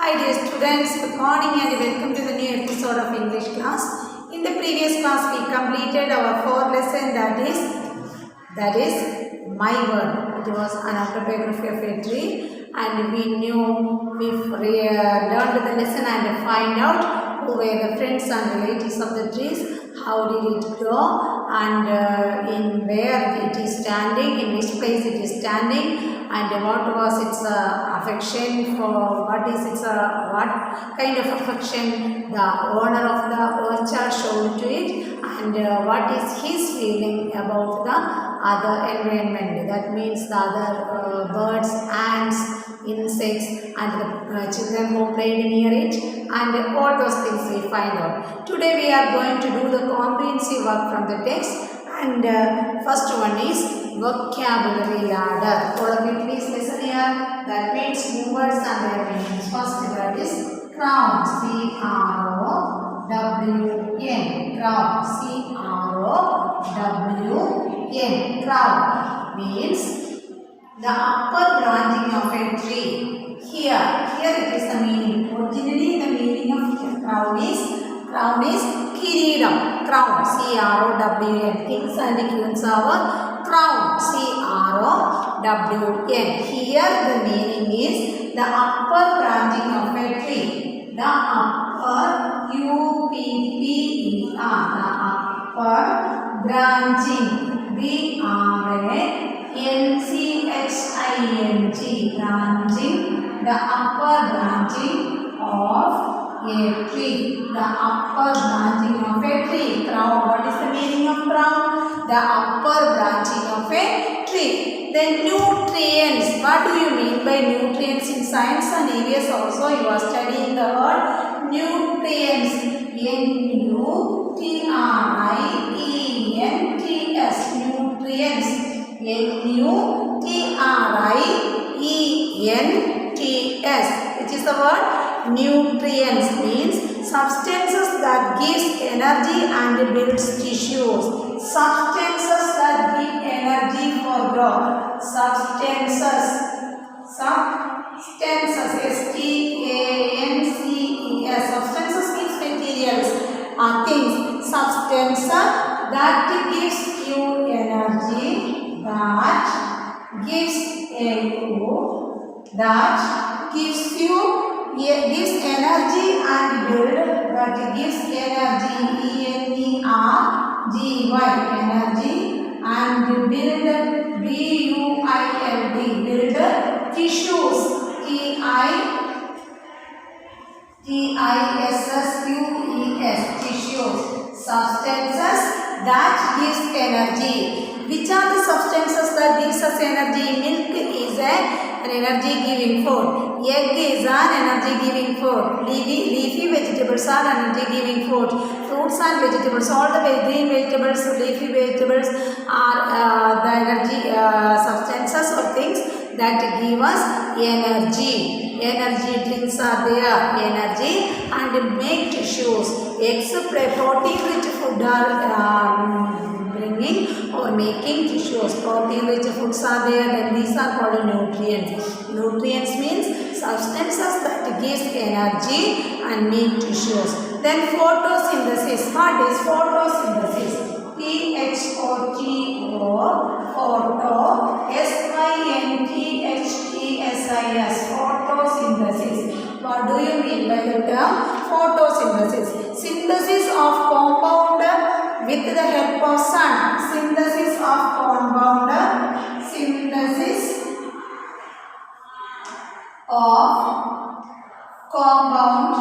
Hi dear students, good morning and welcome to the new episode of English class. In the previous class we completed our 4th lesson that is My Word. It was an autobiography of a tree and we learned the lesson and find out who were the friends and relatives of the trees, how did it grow and in where it is standing, in which place it is standing, and what was its affection for, what kind of affection the owner of the orchard showed to it, and what is his feeling about the other environment, that means the other birds, ants, insects and the children who played near it, and all those things we find out. Today we are going to do the comprehensive work from the text, and first one is vocabulary ladder. All of you please listen here. That means new words and their meanings. First word is crown. C-R-O-W-N. Crown. C-R-O-W-N. Crown means the upper branching of a tree. Here it is the meaning. Originally the meaning of crown is Kiridam. Crown. C-R-O-W-N. Kings and queens are crown. C-R-O-W-N. Here the meaning is the upper branching of a tree. The upper U-P-P-E-R. The upper branching. B-R-A-N-C-H-I-N-G. Branching. The upper branching of a tree. The upper branching of a tree. Crown. What is the meaning of crown? The upper branching of a tree. Then nutrients. What do you mean by nutrients? In science and EVS also you are studying the word nutrients. N-U-T-R-I-E-N-T-S. Nutrients. N-U-T-R-I-E-N-T-S. Which is the word? Nutrients means substances that gives energy and builds tissues. Substances that give energy for growth. Substances. S-T-A-N-C-E-S. Substances means materials or things. Substance that gives you energy, that gives energy and build, that gives energy, E-N-E-R-G-Y, energy, and build, B-U-I-L-D, build tissues, T-I-S-S-U-E-S, tissues. Substances that gives energy. Which are the substances that gives us energy? Milk is an energy giving food. Egg is an energy giving food. Leafy vegetables are energy giving food. Fruits and vegetables, all the green vegetables, leafy vegetables are the energy substances or things that give us energy. Energy drinks are there, energy, and make tissues. Eggs, protein-rich food are bringing or making tissues. Protein-rich foods are there, then these are called nutrients. Nutrients means substances that gives energy and make tissues. Then photosynthesis. What is photosynthesis? P-H-O-T-O, photo, S-Y-N-T-H-E-S-I-S, photosynthesis. What do you mean by the term photosynthesis? Synthesis of compound with the help of sun. Synthesis of compound. Synthesis of compound.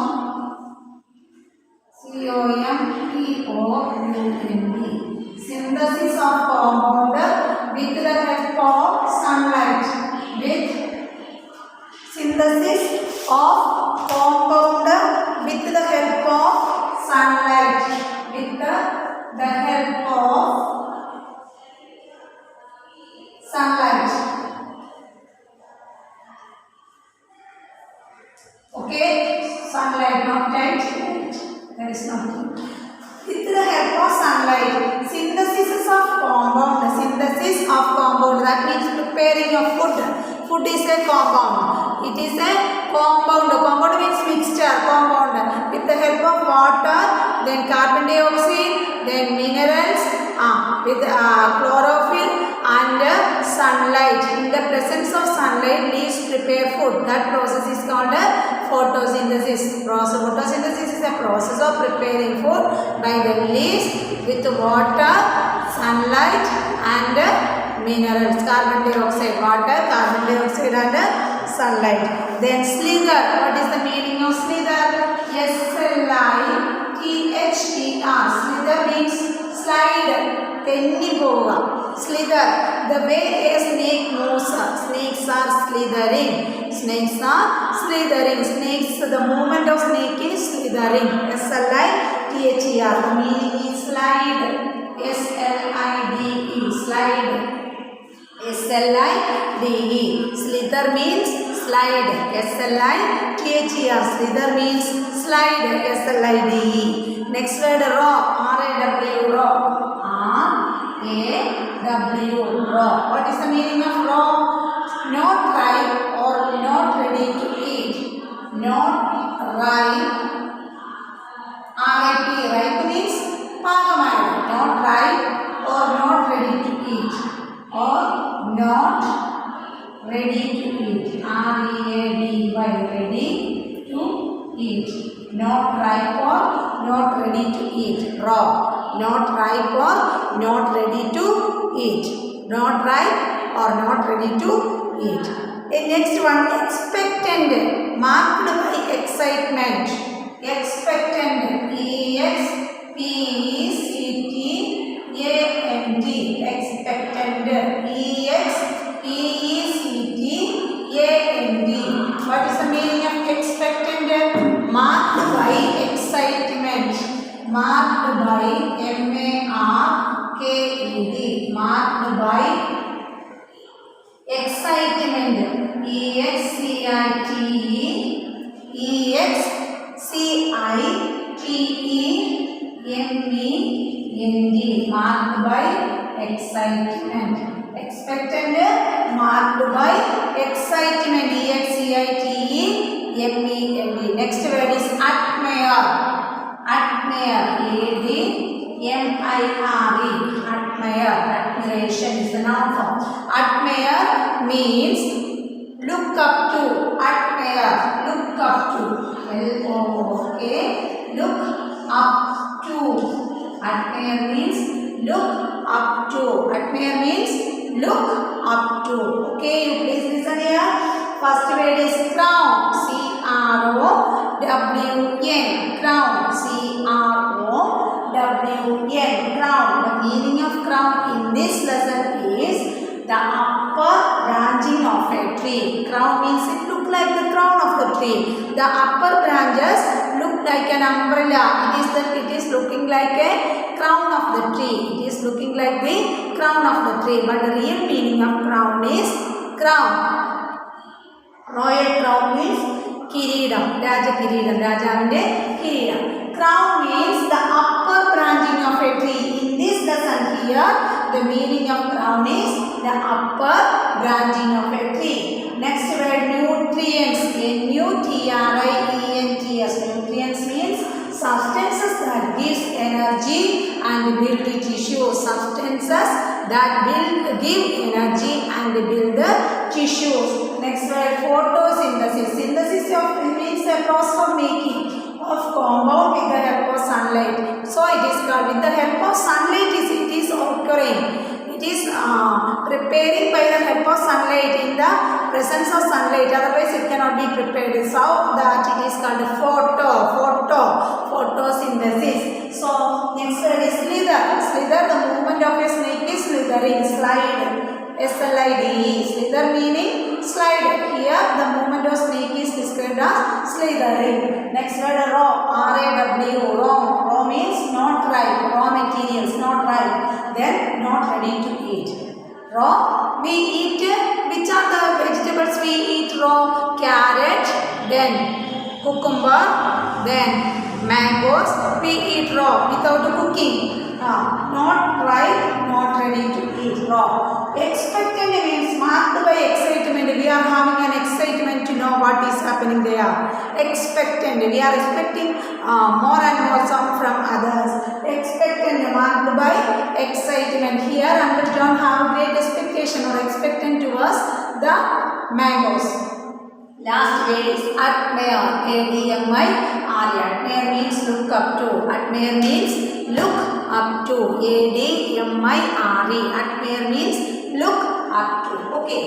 C-O-M-P-O-U-N-D. Synthesis of compound with the help of sunlight. With synthesis of compound with the help of sunlight. With the help of sunlight. Okay, sunlight, not light. There is nothing. With the help of sunlight. Synthesis of compound. Synthesis of compound. That means preparing of food. Food is a compound. It is a compound. Compound means mixture compound with the help of water, then carbon dioxide, then minerals, with chlorophyll and sunlight. In the presence of sunlight, leaves prepare food. That process is called photosynthesis. Photosynthesis is a process of preparing food by the leaves with water, sunlight and minerals. Carbon dioxide, water, carbon dioxide and sunlight. Then slither. What is the meaning of slither? S-L-I-T-H-E-R. Slither means slide. Tenni pova. Slither. The way a snake moves. Snakes are slithering. Snakes are slithering. Snakes. The movement of snake is slithering. S-L-I-T-H-E-R. The meaning is slide. S-L-I-D-E. Slide. S-L-I-D-E. Slither means slide. S-L-I-T-H-E-R. Slither means slide. S-L-I-D-E. Next word raw. R-A-W. Raw. R-A-W. Raw. What is the meaning of raw? Not ripe or not ready to eat. Not ripe. R-I-P. Ripe means pagamai. Not ripe or not ready to eat. Or not ready to eat. R-E-A-D-Y. Ready to eat. Not ripe or not ready to eat. Raw. Not ripe or not ready to eat. Not ripe or not ready to eat. The next one, expectant. Marked by excitement. Expectant. E-X-P-E-C-T-A-N-T. Expectant. E-X-P-E-C-T-A-N-T. What is the meaning of expectant? Marked by excitement. Marked by M-A-R-K-E-D. Marked by excitement. E-X-C-I-T-E-M-E-N-D. Marked by excitement. Expectant marked by excitement. E-X-C-I-T-E-M-E-N-D. Next word is admire. Admire. A-D-M-I-R-E. Admire. Admiration is the noun form. Admire means look up to. Admire. Look up to. L-O-O-K. Look up to. Admire means look up to. Admire means look up to. Okay, you please listen here. First word is crown. C-R-O-W-N. Crown. C-R-O-W-N. Crown. The meaning of crown in this lesson is the upper branching of a tree. Crown means it looks like the crown of the tree. The upper branches look like an umbrella. It is looking like a crown of the tree. It is looking like the crown of the tree. But the real meaning of crown is crown. Royal crown means kireedam. Raja kireedam. Rajavinte kireedam. Crown means the upper branching of a tree. In this lesson here, the meaning of crown is the upper branching of a tree. Next word, nutrients. N-U-T-R-I-E-N-T-S. Nutrients means substances that gives energy and build tissues. Substances that give energy and build the tissues. Next word, photosynthesis. Synthesis means the process of making of compound with the help of sunlight. So it is called with the help of sunlight it is occurring. It is preparing by the help of sunlight in the presence of sunlight. Otherwise it cannot be prepared. So that it is called photosynthesis. So next word is slither. Slither, the movement of a snake is slithering. Slide. S-L-I-D-E. Slither meaning slide. Here the movement of snake is described as slithering. Next word raw. R-A-W. Raw. Raw means not ripe. Raw materials not ripe. Then not ready to eat. Raw. We eat. Which are the vegetables we eat raw? Carrot. Then cucumber. Then mangoes. We eat raw without cooking. Not ripe. Not not ready to eat. Raw. Expectant means marked by excitement. We are having an excitement to know what is happening there. Expectant. We are expecting more and more some from others. Expectant marked by excitement. Here Uncle John have great expectation or expectant towards the mangoes. Last word is admire. A-D-M-I-R-E. Admire means look up to. Admire means look up to. A-D-M-I-R-E. Admire means look up to. Okay.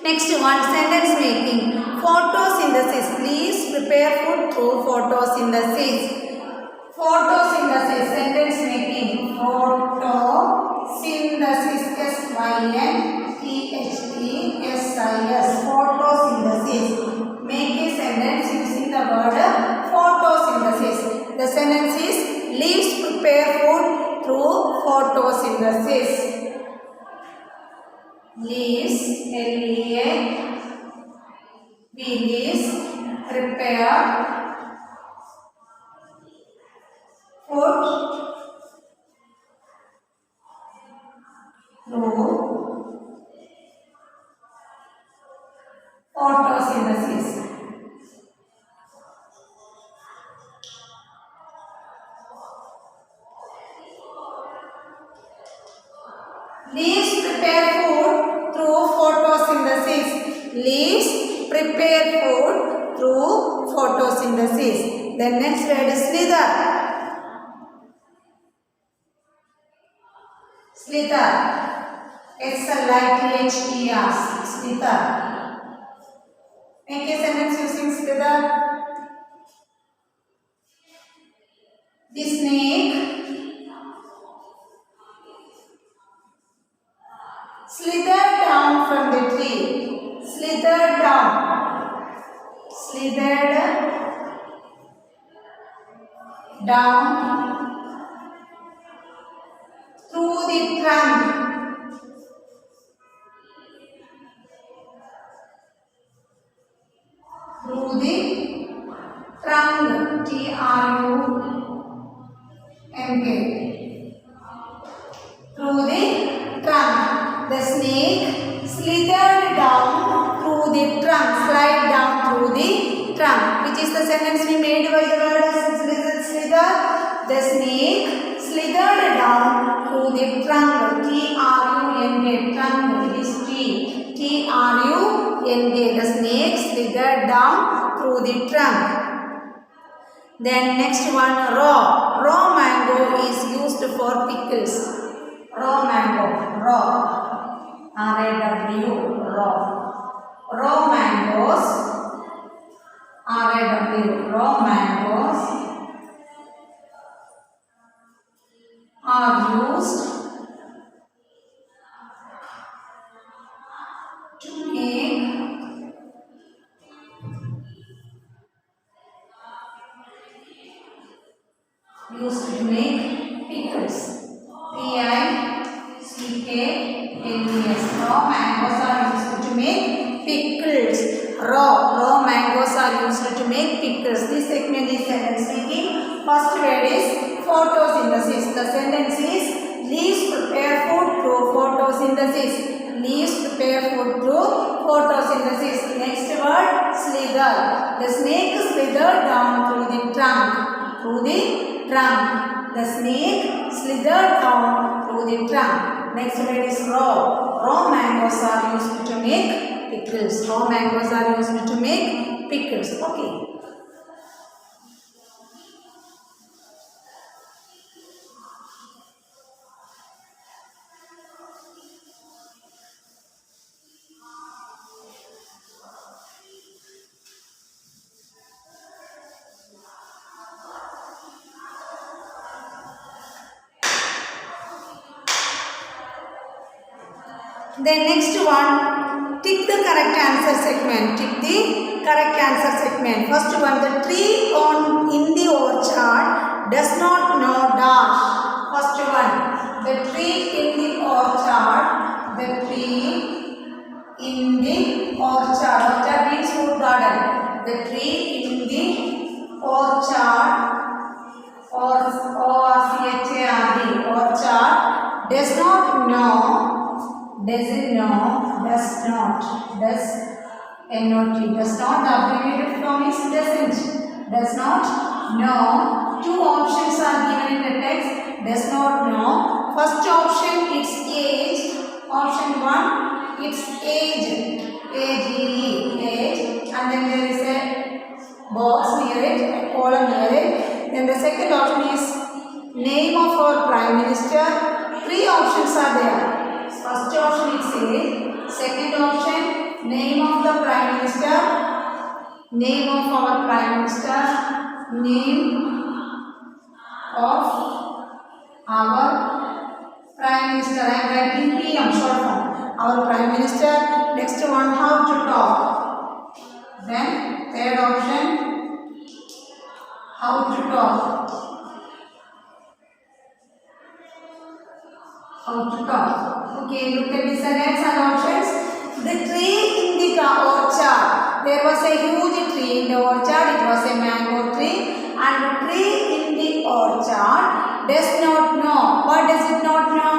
Next one, sentence making. Photosynthesis. Please prepare food through photosynthesis. Photosynthesis. Sentence making. Photosynthesis. S-Y-N-T-H-E-S-I-S. Photosynthesis. Make a sentence using the word photosynthesis. The sentence is leaves prepare food through photosynthesis. Leaves, L-E-A-V, leaves, prepare, food, through, photosynthesis. Leaves prepare food through photosynthesis. Leaves prepare food through photosynthesis. The next word is slither. Slither. S-L-I-T-H-E-R. Slither. Make a sentence using slither. The snake slithered down from the tree. Slithered down. Slithered down through the trunk. Through the trunk. T-R-U-N-K. Through the trunk. The snake slithered down through the trunk. Slide down through the trunk. Which is the sentence we made by the word slither? The snake slithered down through the trunk. T-R-U-N-K. Trunk is T. T-R-U-N-K. The snake slithered down through the trunk. Then next one, raw. Raw mango is used for pickles. Raw mango. Raw. R-A-W, raw. Raw mangoes, R-A-W, raw mangoes are used to make pickles. P-I-C-K-L-E-S. Raw mangoes are used to make pickles. Raw mangoes are used to make pickles. This segment is sentence making. First word is photosynthesis. The sentence is leaves prepare food through photosynthesis. Leaves prepare food through photosynthesis. Next word, slither. The snake slithered down through the trunk. Through the trunk. The snake slithered down through the trunk. Next word is raw. Raw mangoes are used to make pickles. Raw mangoes are used to make pickles. Okay. Then next one, tick the correct answer segment. Tick the correct answer segment. First one, the tree in the orchard does not know dash. First one, the tree in the orchard. The tree in the orchard. Orchard means fruit garden. The tree in the orchard, O-R-C-H-A-R-D, orchard, does not know, doesn't know, does not, does N-O-T, does not, the abbreviated form is does not know. Two options are given in the text. Does not know. First option, its age. Option 1, its age. A-G-E, age. And then there is a box near it, a column near it. Then the second option is name of our Prime Minister. Three options are there. First option is age. Second option, name of the Prime Minister. Name of our Prime Minister. Name of our Prime Minister. I am writing PM short form. Our Prime Minister. Next one, how to talk. Then third option, how to talk. How to talk. Okay, look at the sentence and options. The tree in the orchard. There was a huge tree in the orchard. It was a mango tree. And the tree in the orchard does not know. What does it not know?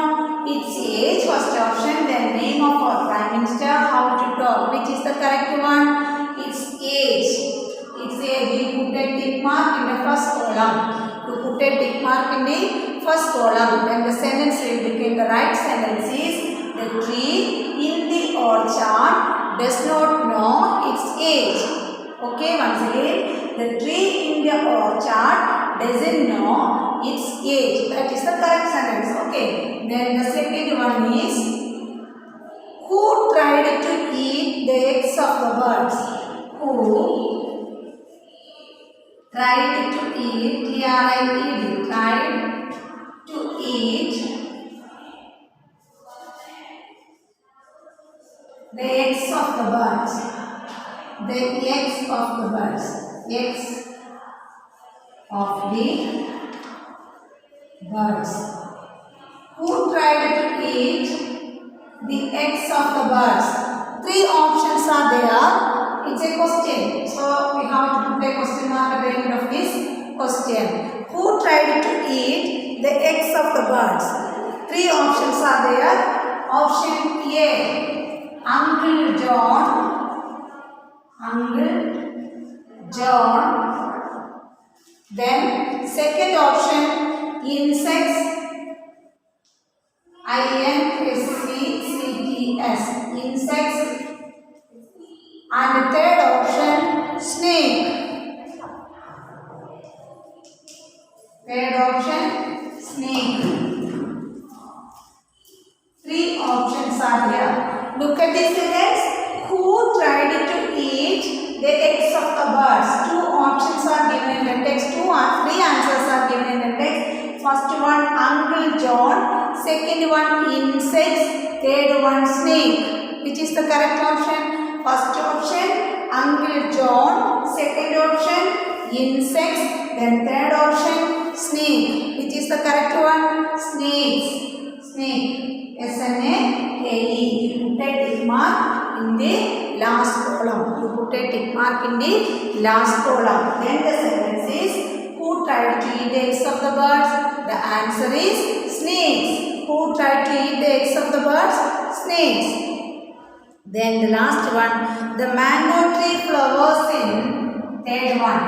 Its age. First option. Then name of our Prime Minister. How to talk. Which is the correct one? Its age. Its age. You put a tick mark in the first column. You put a tick mark in the first column. Then the sentence will become the right sentence is the tree in the orchard does not know its age. Okay, once again, the tree in the orchard doesn't know its age. That is the correct sentence. Okay. Then the second one is who tried to eat the eggs of the birds? Who tried to eat, T-R-I-E-D, tried to eat the eggs of the birds. The eggs of the birds. Eggs of the birds. Who tried to eat the eggs of the birds? Three options are there. It's a question. So we have to put a question mark at the end of this question. Who tried to eat the eggs of the birds? Three options are there. Option A, Uncle John. Uncle John. Then second option, insects. I-N-S-E-C-T-S. Insects. And the third option, snake. Third option, snake. Three options are there. Look at this sentence. Who tried to eat the eggs of the birds? Two options are given in the text. Three answers are given in the text. First one, Uncle John. Second one, insects. Third one, snake. Which is the correct option? First option, Uncle John. Second option, insects. Then third option, snake. Which is the correct one? Snakes. Snake. S-N-A-K-E. You put a tick mark in the last column. You put a tick mark in the last column. Then the sentence is, who tried to eat the eggs of the birds? The answer is snakes. Who tried to eat the eggs of the birds? Snakes. Then the last one, the mango tree flowers in. Third one,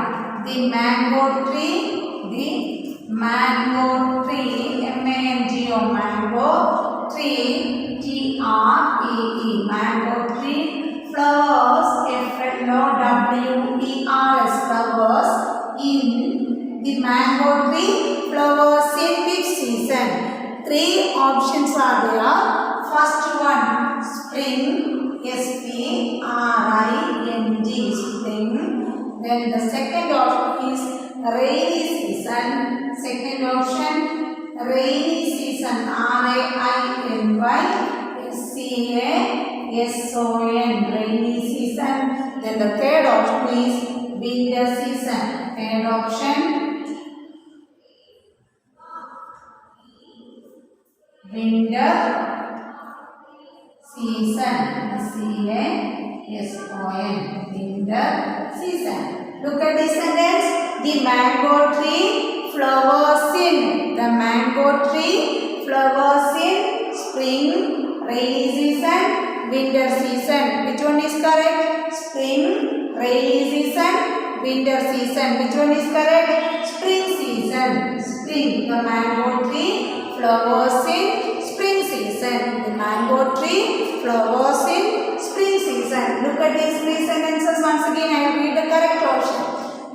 the mango tree, M-A-N-G-O, mango tree, T-R-E-E, mango tree, flowers, F-L-O-W-E-R-S, flowers in. The mango tree flowers in which season? Three options are there. First one, spring, S-P-R-I-N-G, spring. Then the second option is rainy season. Second option, rainy season, R-A-I-N-Y-S-E season, rainy season. Then the third option is winter season. Third option, winter season. season, winter season. Look at this sentence. The mango tree flowers in. The mango tree flowers in spring, rainy season, winter season. Which one is correct? Spring, rainy season, winter season. Which one is correct? Spring season. Spring. The mango tree flowers in spring season. The mango tree flowers in spring season. Look at these three sentences once again. I will read the correct option.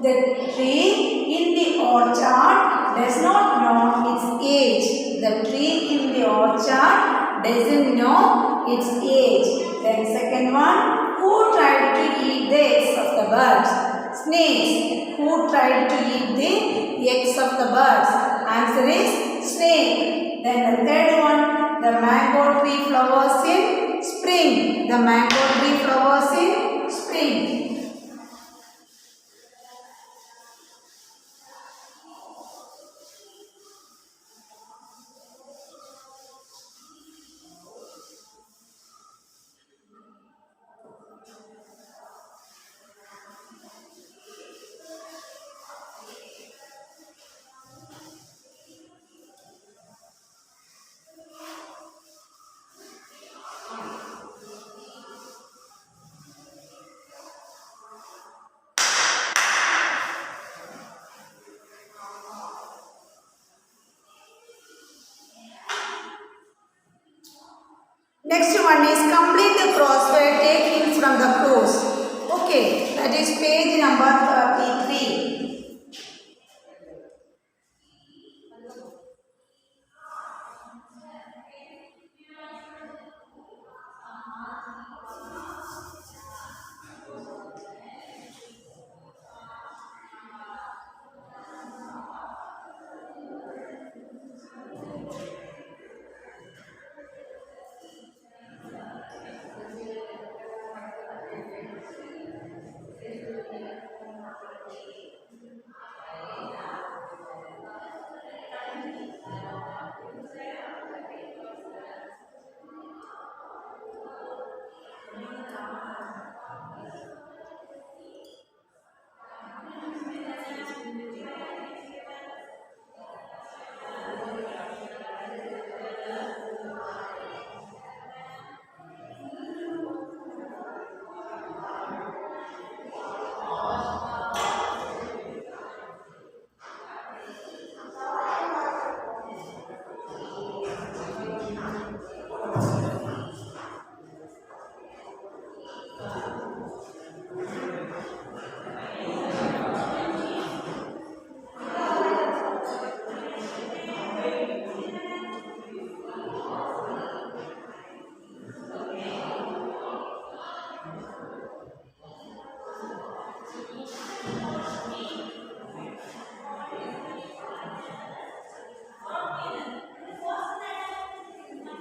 The tree in the orchard does not know its age. The tree in the orchard doesn't know its age. Then second one, who tried to eat the eggs of the birds? Snakes. Who tried to eat the eggs of the birds? Answer is snake. Then the third one, the mango tree flowers in spring. The mango tree flowers in spring. Next one is complete the crossword, take hints from the clues. Okay, that is page number 33.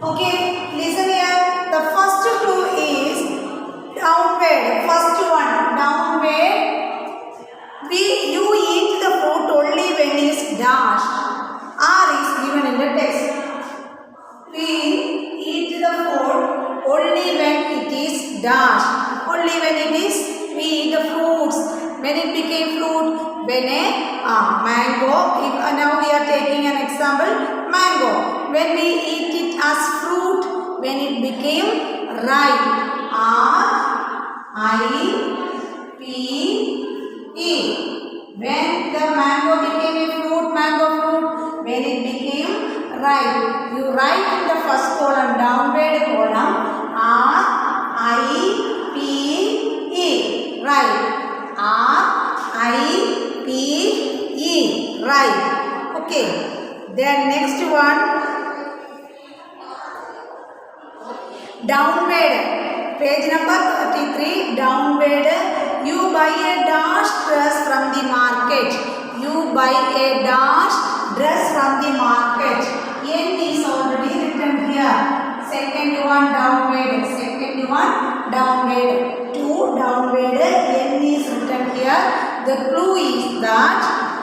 Okay, listen here. The first clue is downward. First one, downward. You eat the fruit only when it's dash. R is given in the text. We eat the fruit only when it is dash. Only when it is, we eat the fruits. When it became fruit, when a mango. Now we are taking an example, mango. When we eat it as fruit, when it became ripe. R-I-P-E. When the mango became a fruit, mango fruit, when it became ripe. You write in the first column, downward column, R-I-P-E. Ripe. R-I-P-E. Ripe. Okay. Then next one, downward. Page number 33. Downward. You buy a dash dress from the market. You buy a dash dress from the market. N is already written here. second one downward, second one downward, 2 downward, N is written here. The clue is that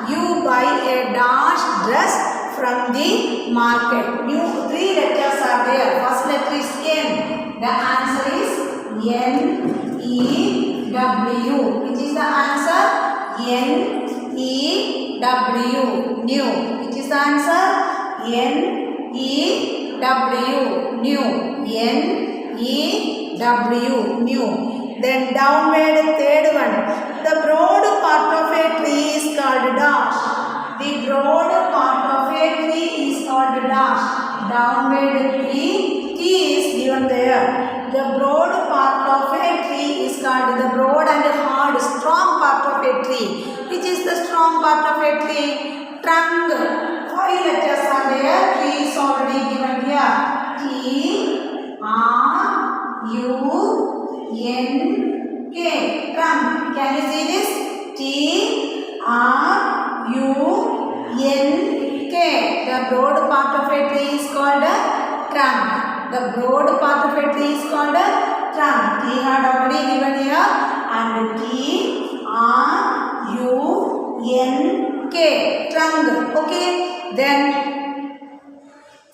you buy a dash dress from the market. New 3 letters are there. First letter is N. The answer is N E W. Which is the answer? N E W. New. Which is the answer? N E W. New. N E W. New. Then downward, third one. The broad part of a tree is called dash. The broad part of a tree is called dash. Downward tree. T is given there. The broad part of a tree is called the broad and hard, strong part of a tree. Which is the strong part of a tree? Trunk. 5 letters are there. Tree is already given here. T R U N K. Trunk. Can you see this? T R U N K. The broad part of a tree is called a trunk. The broad part of a tree is called a trunk. T had already given here. And T R U N K. Trunk. Okay. Then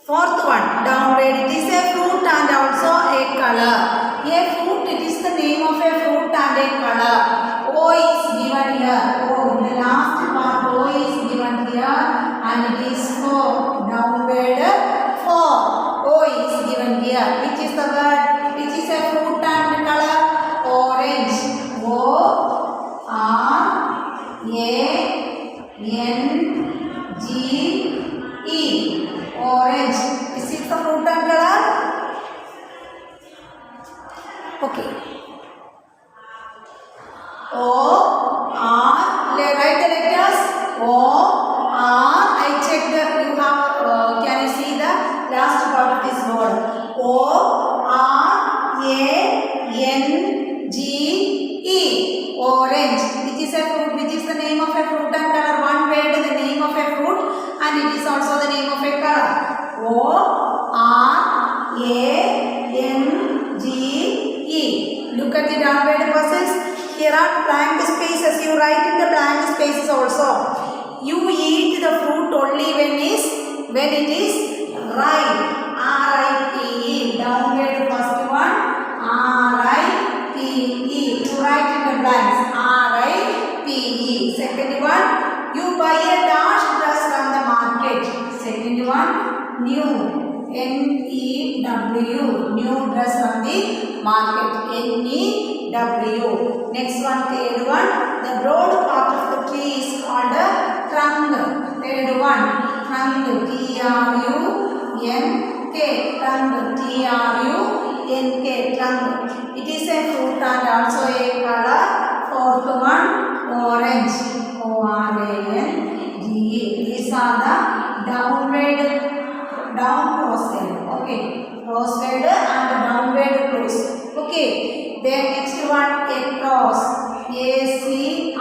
fourth one, downward. It is a fruit and also a color. A fruit, it is the name of a fruit and a color. O is given here. O, the last part O is given here and it is 4. Downward 4. O is given here. Which is the word? Which is a fruit and color? Orange. O R A N G E. Orange. Is it the fruit and color? Okay. O R. Write the letters. O R. I checked. You have. Can you see the last part of this word? O R A N G E. Orange. Which is a fruit? Which is the name of a fruit and color? One word, the name of a fruit, and it is also the name of a color. O R A N G E. Look at the downward process. Here are blank spaces. You write in the blank spaces also. You eat the fruit only when it is ripe. R-I-P-E. Downward first one. R-I-P-E. You write in the blanks. R-I-P-E. Second one. You buy a dash dress from the market. Second one. New. N-E-W. New dress from the market. N-E-W. Next one, third one. The broad part of the tree is called a trunk. Third one. Trunk. T-R-U-N-K. Trunk. T-R-U-N-K. Trunk. It is a fruit and also a color. Fourth one. Orange. O-R-A-N-G-E. These are the downward crossword. Okay. Crossword and the downward close. Okay. Then next one, across. A-C-R-O-S-S.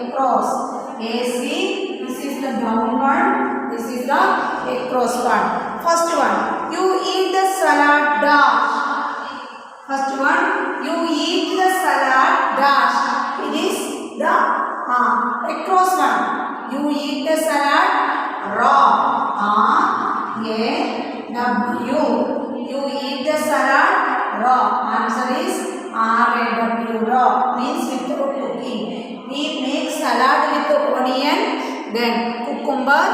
Across. A-C. This is the down one. This is the across one. First one. You eat the salad dash. First one. You eat the salad dash. It is the across one. You eat the salad raw. R-A-W. You eat the salad raw. Answer is R-A-W. Raw means without cooking. We make salad with onion, then cucumber,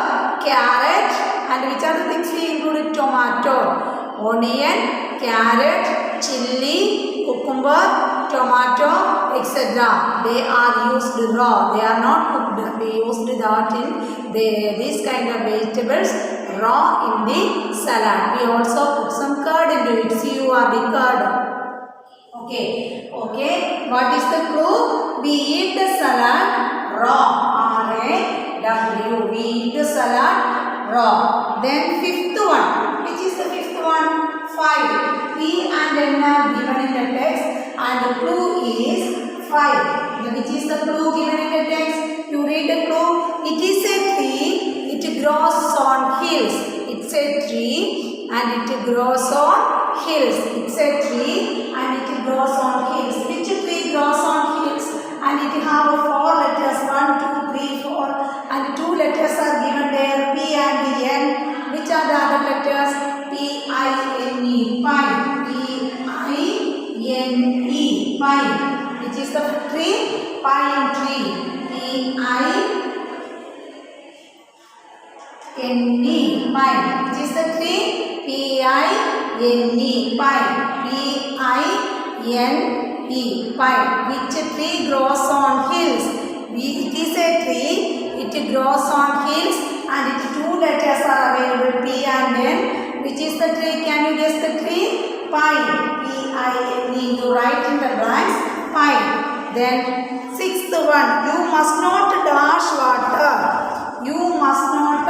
carrot, and which are the things we include? Tomato, onion, carrot, chili, cucumber, tomato, etc. They are used raw. They are not cooked. We used that in these kind of vegetables raw in the salad. We also put some curd into it. C-U-R-D, curd. Okay. What is the clue? We eat the salad raw. R-A-W. We eat the salad raw. Then fifth one. Which is the fifth one? 5. P and N are given in the text and the clue is 5. Which is the clue given in the text? You read the clue. It is a tree. It grows on hills. It's a tree and it grows on hills. It's a tree and it grows on hills. Which tree grows on hills? And it have 4 letters, 1, 2, 3, 4, and 2 letters are given there, P and N. Which are the other letters? P-I-N-E, pine. P-I-N-E, pine. Which is the tree? Pine tree. P-I-N-E, pine. Which is the tree? P-I-N-E, pine. P-I-N-E, pine. Which tree grows on hills? It is a tree. It grows on hills and its 2 letters are available, P and N. Which is the tree? Can you guess the tree? Pine. P-I-N-E. You write in the blanks. Pine. Then 6th one. You must not dash water. You must not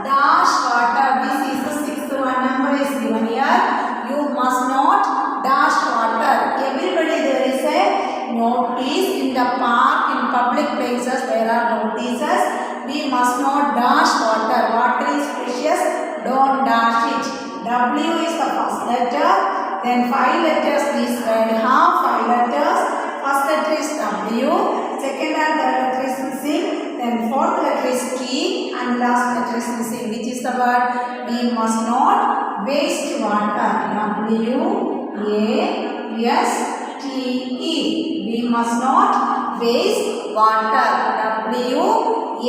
dash water. This is the 6th one. Number is given here. You must not dash water. Everybody, there is a notice in the park, in public places. There are notices. We must not dash water. Water is precious. Don't dash it. W is the first letter. Then 5 letters is read half. 5 letters. First letter is W. Second and third letter is missing. Then 4th letter is T. And last letter is missing. Which is the word? We must not waste water. W-A-S-T-E. We must not waste water. W-A-S-T-E.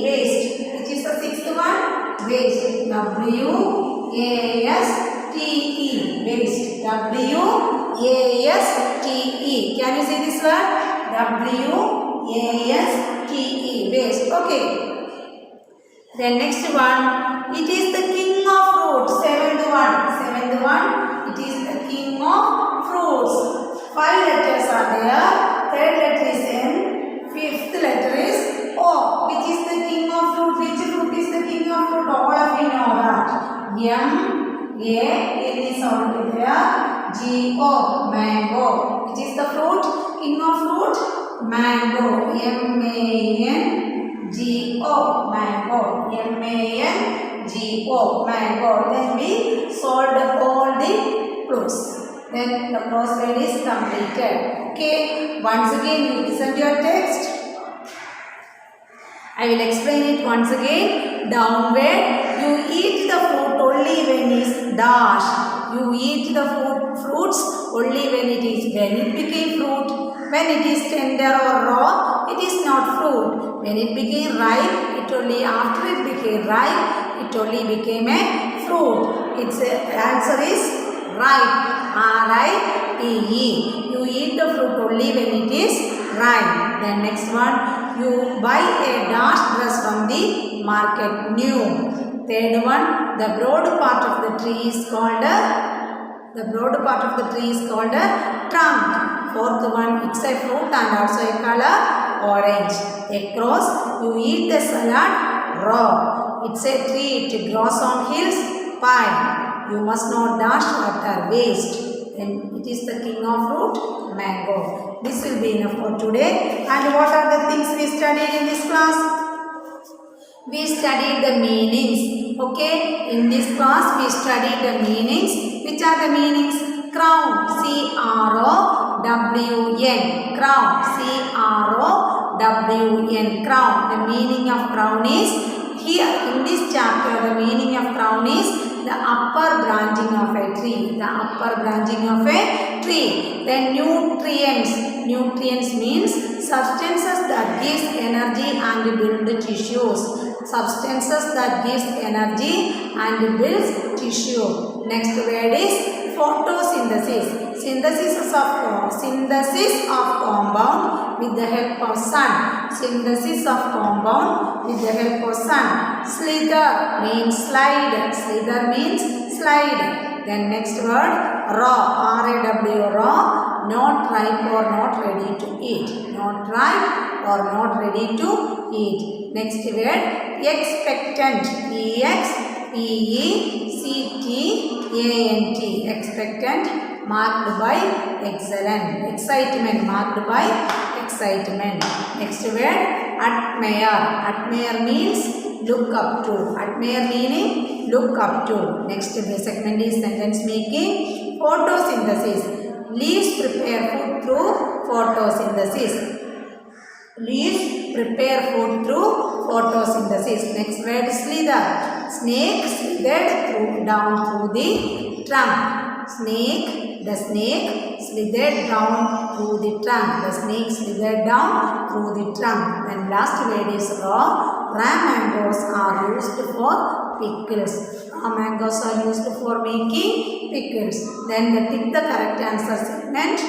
Waste. Which is the 6th one? Waste. W-A-S-T-E. Waste. W-A-S-T-E. Can you see this word? W-A-S-T-E. Waste. Okay. Then next one. It is the king of fruits. 7th one. 7th one. It is the king of fruits. 5 letters are there. 3rd letter is N. 5th letter is O. Which is the king of fruit? Which fruit is the king of fruit? All of you know that. M-A-N is already there. G-O. Mango. Which is the fruit? King of fruit? Mango. M-A-N-G-O. Mango. M-A-N-G-O. Mango. Then we solved all the clues. Then the crossword is completed. Okay. Once again, you listen to your text. I will explain it once again. Downward, you eat the fruit only when it is dash. You eat the fruits only when it became fruit. When it is tender or raw, it is not fruit. When it became ripe, it only after it became ripe, it only became a fruit. Its answer is ripe. R-I-P-E. You eat the fruit only when it is ripe. Then next one, you buy a dash dress from the market, new. Third one, the broad part of the tree is called a trunk. Fourth one, it's a fruit and also a color, orange. Across, you eat the salad raw. It's a tree, it grows on hills, pine. You must not dash water, waste. And it is the king of fruit, mango. This will be enough for today. And what are the things we studied in this class? We studied the meanings. Okay, in this class we studied the meanings. Which are the meanings? Crown, C-R-O-W-N, crown, C-R-O-W-N, crown. The meaning of crown is, here in this chapter, the meaning of crown is the upper branching of a tree. The upper branching of a tree. Then nutrients. Nutrients means substances that gives energy and build tissues. Substances that gives energy and builds tissue. Next word is photosynthesis. Synthesis of compound with the help of sun. Synthesis of compound with the help of sun. Slither means slide. Slither means slide. Then next word, raw. R-A-W, raw. Not ripe or not ready to eat. Not ripe or not ready to eat. Next word, expectant. E-X-P-E-C-T-A-N-T. Expectant, marked by excellent. Excitement, marked by excitement. Next word, admire. Admire means look up to. Admire meaning look up to. Next segment is sentence making. Photosynthesis. Leaves prepare food through photosynthesis. Leaves prepare food through photosynthesis. Next word, slither. Snake slithered down through the trunk. The snake slithered down through the trunk. The snake slithered down through the trunk. Then last word is raw. Raw mangoes are used for pickles. Raw mangoes are used for making pickles. Then tick the correct answer segment.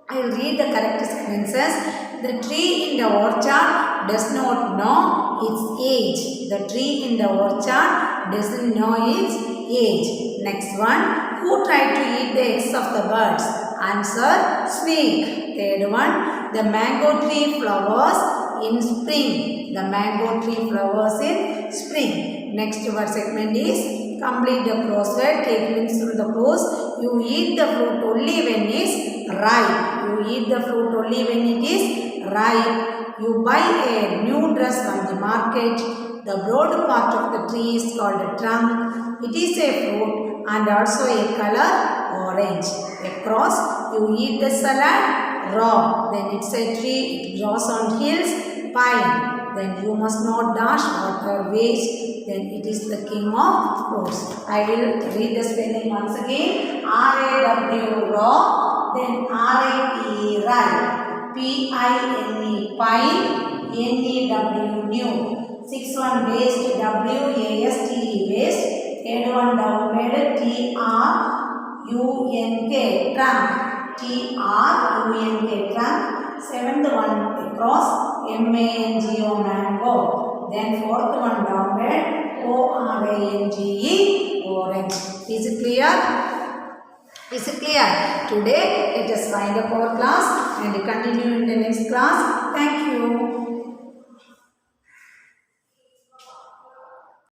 I will read the correct sentences. The tree in the orchard does not know its age. The tree in the orchard doesn't know its age. Next one. Who tried to eat the eggs of the birds? Answer, snake. Third one. The mango tree flowers in spring. The mango tree flowers in spring. Next word segment is complete the crossword. Take links through the close. You eat the fruit only when it is ripe. You eat the fruit only when it is ripe. You buy a new dress from the market. The broad part of the tree is called a trunk. It is a fruit and also a color orange. A cross, you eat the salad raw. Then it's a tree, it grows on hills, pine. Then you must not dash water waste. Then it is the king of fruits. I will read the spelling once again. R-A-W raw. Then R-A-P rye. P-I-N-E pine. N-E-W new. 6 one waste. W-A-S-T-E waste. Third one downward. T-R-U-N-K trunk. T-R-U-N-K trunk. Seventh one across. M-A-N-G-O mango. Then fourth one downward. O-R-A-N-G-E orange. Is it clear? Is it clear? Today let us wind up our class and continue in the next class. Thank you.